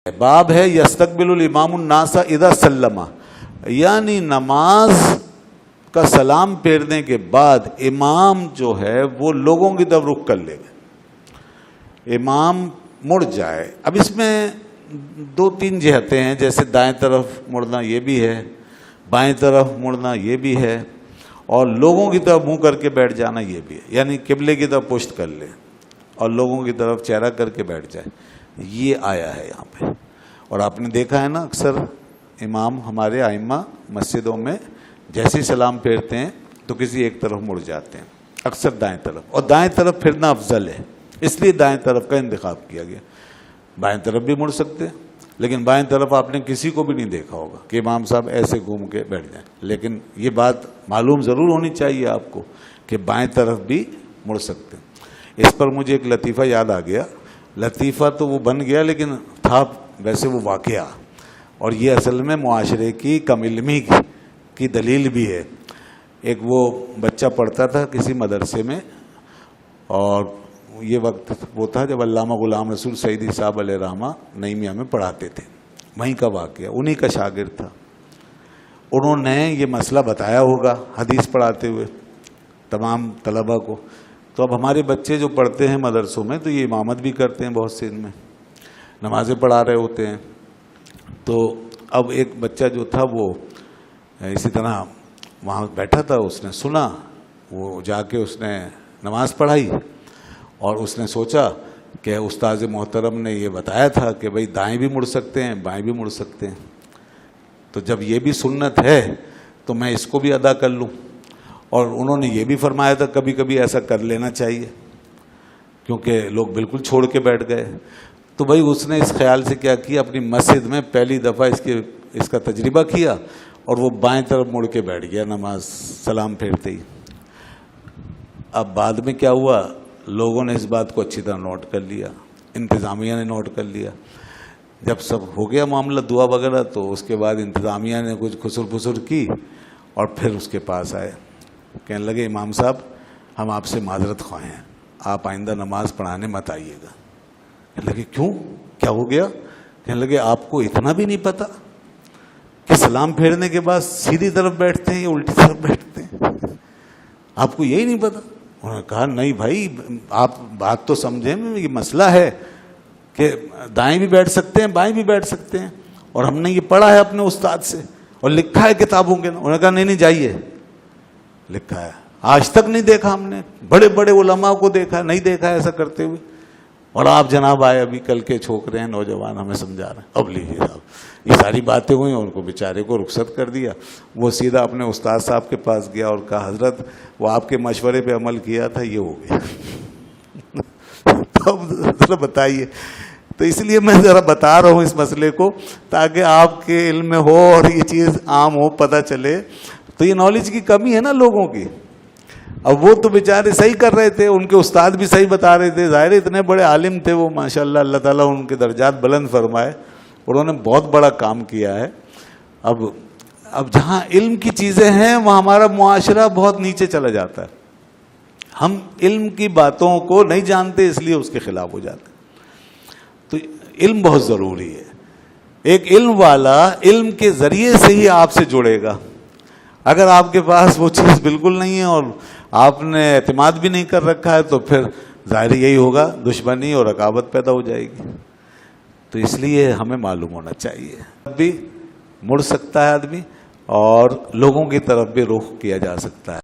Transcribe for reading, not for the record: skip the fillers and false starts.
باب ہے یستقبل الامام الناس اذا سلم، یعنی نماز کا سلام پھیرنے کے بعد امام جو ہے وہ لوگوں کی طرف رخ کر لے گا، امام مڑ جائے۔ اب اس میں دو تین جہتیں ہیں، جیسے دائیں طرف مڑنا یہ بھی ہے، بائیں طرف مڑنا یہ بھی ہے، اور لوگوں کی طرف منہ کر کے بیٹھ جانا یہ بھی ہے، یعنی قبلے کی طرف پشت کر لے اور لوگوں کی طرف چہرہ کر کے بیٹھ جائے، یہ آیا ہے یہاں پہ۔ اور آپ نے دیکھا ہے نا، اکثر امام ہمارے ائمہ مسجدوں میں جیسے ہی سلام پھیرتے ہیں تو کسی ایک طرف مڑ جاتے ہیں، اکثر دائیں طرف، اور دائیں طرف پھرنا افضل ہے، اس لیے دائیں طرف کا انتخاب کیا گیا۔ بائیں طرف بھی مڑ سکتے ہیں، لیکن بائیں طرف آپ نے کسی کو بھی نہیں دیکھا ہوگا کہ امام صاحب ایسے گھوم کے بیٹھ جائیں، لیکن یہ بات معلوم ضرور ہونی چاہیے آپ کو کہ بائیں طرف بھی مڑ سکتے ہیں۔ اس پر مجھے ایک لطیفہ یاد آ گیا، لطیفہ تو وہ بن گیا لیکن تھا ویسے وہ واقعہ، اور یہ اصل میں معاشرے کی کم علمی کی دلیل بھی ہے۔ ایک وہ بچہ پڑھتا تھا کسی مدرسے میں، اور یہ وقت وہ تھا جب علامہ غلام رسول سعیدی صاحب علیہ رحمہ نعیمیہ میں پڑھاتے تھے، وہیں کا واقعہ، انہی کا شاگرد تھا۔ انہوں نے یہ مسئلہ بتایا ہوگا حدیث پڑھاتے ہوئے تمام طلبہ کو۔ تو اب ہمارے بچے جو پڑھتے ہیں مدرسوں میں تو یہ امامت بھی کرتے ہیں، بہت سے ان میں نمازیں پڑھا رہے ہوتے ہیں۔ تو اب ایک بچہ جو تھا وہ اسی طرح وہاں بیٹھا تھا، اس نے سنا، وہ جا کے اس نے نماز پڑھائی، اور اس نے سوچا کہ استاذ محترم نے یہ بتایا تھا کہ بھئی دائیں بھی مڑ سکتے ہیں بائیں بھی مڑ سکتے ہیں، تو جب یہ بھی سنت ہے تو میں اس کو بھی ادا کر لوں۔ اور انہوں نے یہ بھی فرمایا تھا کبھی کبھی ایسا کر لینا چاہیے، کیونکہ لوگ بالکل چھوڑ کے بیٹھ گئے۔ تو بھائی اس نے اس خیال سے کیا کیا، اپنی مسجد میں پہلی دفعہ اس کا تجربہ کیا، اور وہ بائیں طرف مڑ کے بیٹھ گیا نماز سلام پھیرتے ہی۔ اب بعد میں کیا ہوا، لوگوں نے اس بات کو اچھی طرح نوٹ کر لیا، انتظامیہ نے نوٹ کر لیا۔ جب سب ہو گیا معاملہ دعا وغیرہ، تو اس کے بعد انتظامیہ نے کچھ خسر پھسر کی، اور پھر اس کے پاس آئے، کہنے لگے امام صاحب ہم آپ سے معذرت خواہ ہیں، آپ آئندہ نماز پڑھانے مت آئیے گا۔ کہنے لگے کیوں، کیا ہو گیا؟ کہنے لگے آپ کو اتنا بھی نہیں پتا کہ سلام پھیرنے کے بعد سیدھی طرف بیٹھتے ہیں یا الٹی طرف بیٹھتے ہیں؟ آپ کو یہی نہیں پتا؟ انہوں نے کہا نہیں بھائی آپ بات تو سمجھیں، یہ مسئلہ ہے کہ دائیں بھی بیٹھ سکتے ہیں بائیں بھی بیٹھ سکتے ہیں، اور ہم نے یہ پڑھا ہے اپنے استاد سے اور لکھا ہے کتابوں کے۔ انہوں نے کہا نہیں جائیے، لکھا ہے، آج تک نہیں دیکھا ہم نے، بڑے بڑے علماء کو دیکھا، نہیں دیکھا ایسا کرتے ہوئے، اور آپ جناب آئے ابھی کل کے چھوک رہے ہیں، نوجوان ہمیں سمجھا رہے ہیں۔ اب لیجیے صاحب، یہ ساری باتیں ہوئی، ان کو بیچارے کو رخصت کر دیا۔ وہ سیدھا اپنے استاد صاحب کے پاس گیا اور کہا حضرت وہ آپ کے مشورے پہ عمل کیا تھا، یہ ہو گیا۔ تو اب ذرا بتائیے، تو اس لیے میں ذرا بتا رہا ہوں اس مسئلے کو تاکہ آپ کے علم میں ہو اور یہ چیز عام ہو، پتہ چلے۔ تو یہ نالج کی کمی ہے نا لوگوں کی۔ اب وہ تو بیچارے صحیح کر رہے تھے، ان کے استاد بھی صحیح بتا رہے تھے، ظاہر اتنے بڑے عالم تھے وہ، ماشاءاللہ اللہ تعالیٰ ان کے درجات بلند فرمائے، انہوں نے بہت بڑا کام کیا ہے۔ اب جہاں علم کی چیزیں ہیں وہاں ہمارا معاشرہ بہت نیچے چلا جاتا ہے، ہم علم کی باتوں کو نہیں جانتے اس لیے اس کے خلاف ہو جاتے ہیں۔ تو علم بہت ضروری ہے، ایک علم والا علم کے ذریعے سے ہی آپ سے جڑے گا۔ اگر آپ کے پاس وہ چیز بالکل نہیں ہے اور آپ نے اعتماد بھی نہیں کر رکھا ہے تو پھر ظاہر یہی ہوگا، دشمنی اور رقابت پیدا ہو جائے گی۔ تو اس لیے ہمیں معلوم ہونا چاہیے، اب بھی مڑ سکتا ہے آدمی اور لوگوں کی طرف بھی رخ کیا جا سکتا ہے۔